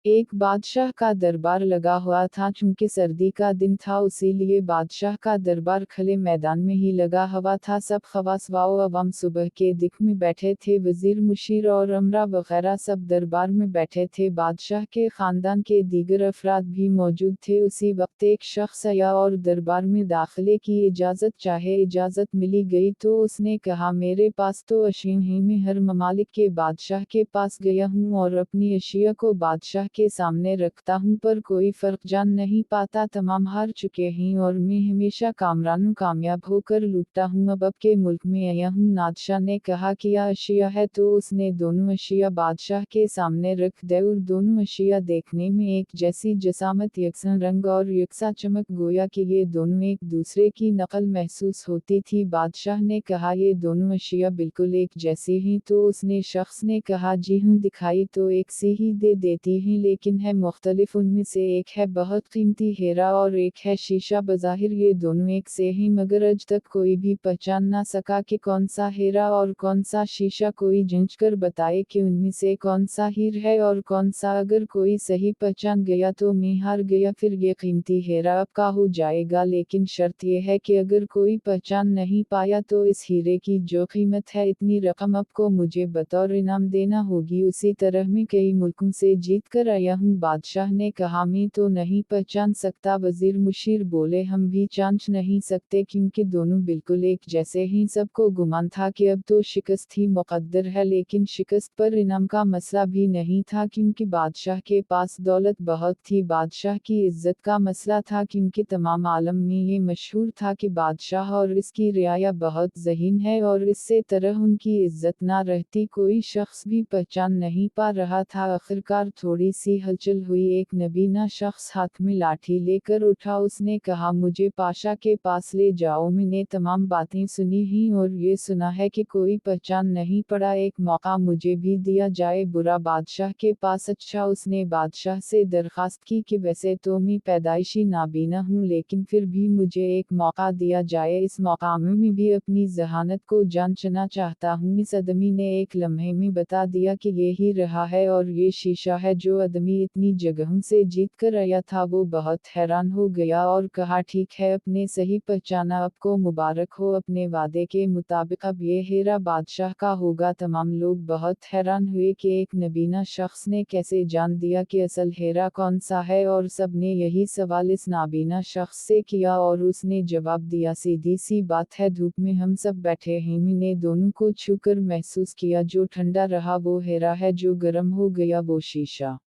एक बादशाह का दरबार लगा हुआ था। चूंकि सर्दी का दिन था इसीलिए बादशाह का दरबार खुले मैदान में ही लगा हुआ था। सब खवास व अवाम सुबह के दिक में बैठे थे। वजीर मुशीर और अमरा वगैरह सब दरबार में बैठे थे। बादशाह के खानदान के दीगर अफराद भी मौजूद थे। उसी वक्त एक शख्स आया और दरबार में दाखिले की इजाज़त चाहे। इजाज़त मिली गई तो उसने कहा, मेरे पास तो अशिया हैं, मैं हर ममालिक के बादशाह के पास गया हूँ और अपनी अशिया को बादशाह के सामने रखता हूँ, पर कोई फर्क जान नहीं पाता। तमाम हार चुके हैं और मैं हमेशा कामयाब होकर लूटता हूँ। अब के मुल्क में आया हूँ। नादशाह ने कहा, क्या अशिया है? तो उसने दोनों अशिया बादशाह के सामने रख दे और दोनों अशिया देखने में एक जैसी जसामत, यकसा रंग और यकसा चमक, गोया कि ये दोनों एक दूसरे की नकल महसूस होती थी। बादशाह ने कहा, ये दोनों अशिया बिल्कुल एक जैसी हैं। तो उसने शख्स ने कहा, जी हूँ, दिखाई तो एक सी ही दे देती हैं, लेकिन है मुख्तलिफ। उनमें से एक है बहुत कीमती हीरा और एक है शीशा। बज़ाहिर ये दोनों एक से हैं, मगर आज तक कोई भी पहचान ना सका कि कौन सा हीरा और कौन सा शीशा। कोई जांच कर बताए कि उनमें से कौन सा हीरा है और कौन सा। अगर कोई सही पहचान गया तो मैं हार गया, फिर ये कीमती हीरा आपका हो जाएगा। लेकिन शर्त यह है कि अगर कोई पहचान नहीं पाया तो इस हीरे की जो कीमत है, इतनी रकम आपको मुझे बतौर इनाम देना होगी। उसी तरह मैं कई मुल्कों से जीत कर आया हूँ। बादशाह ने कहा, मैं तो नहीं पहचान सकता। वजीर मुशीर बोले, हम भी जांच नहीं सकते क्योंकि दोनों बिल्कुल एक जैसे हैं। सबको गुमान था कि अब तो शिकस्त ही मुकद्दर है, लेकिन शिकस्त पर इनाम का मसला भी नहीं था क्योंकि बादशाह के पास दौलत बहुत थी। बादशाह की इज्जत का मसला था क्योंकि तमाम आलम में ये मशहूर था कि बादशाह और इसकी रियाया बहुत ज़हीन है और इससे तरह उनकी इज्जत ना रहती। कोई शख्स भी पहचान नहीं पा रहा था। आखिरकार थोड़ी सी हलचल हुई। एक नबीना शख्स हाथ में लाठी लेकर उठा। उसने कहा, मुझे पाशा के पास ले जाओ, मैंने तमाम बातें सुनी हैं और ये सुना है कि कोई पहचान नहीं पड़ा। एक मौका मुझे भी दिया जाए। बुरा बादशाह के पास? अच्छा। उसने बादशाह से दरखास्त की कि वैसे तो मैं पैदाइशी नाबीना हूँ, लेकिन फिर भी मुझे एक मौका दिया जाए। इस मौका में मैं भी अपनी जहानत को जांचना चाहता हूँ। इस आदमी ने एक लम्हे में बता दिया कि ये ही रहा है और ये शीशा है। जो आदमी इतनी जगहों से जीत कर आया था वो बहुत हैरान हो गया और कहा, ठीक है, अपने सही पहचाना, आपको मुबारक हो। अपने वादे के मुताबिक अब ये हीरा बादशाह का होगा। तमाम लोग बहुत हैरान हुए कि एक नबीना शख्स ने कैसे जान दिया कि असल हीरा कौन सा है, और सब ने यही सवाल इस नाबीना शख्स से किया और उसने जवाब दिया, सीधी सी बात है, धूप में हम सब बैठे हैं, मैंने दोनों को छूकर महसूस किया, जो ठंडा रहा वो हीरा है, जो गर्म हो गया वो शीशा।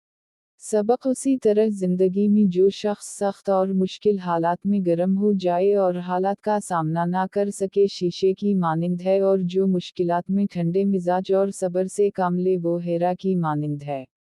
सबक उसी तरह जिंदगी में जो शख्स सख्त और मुश्किल हालात में गर्म हो जाए और हालात का सामना ना कर सके, शीशे की मानिंद है, और जो मुश्किलात में ठंडे मिजाज और सब्र से काम ले वो हीरा की मानिंद है।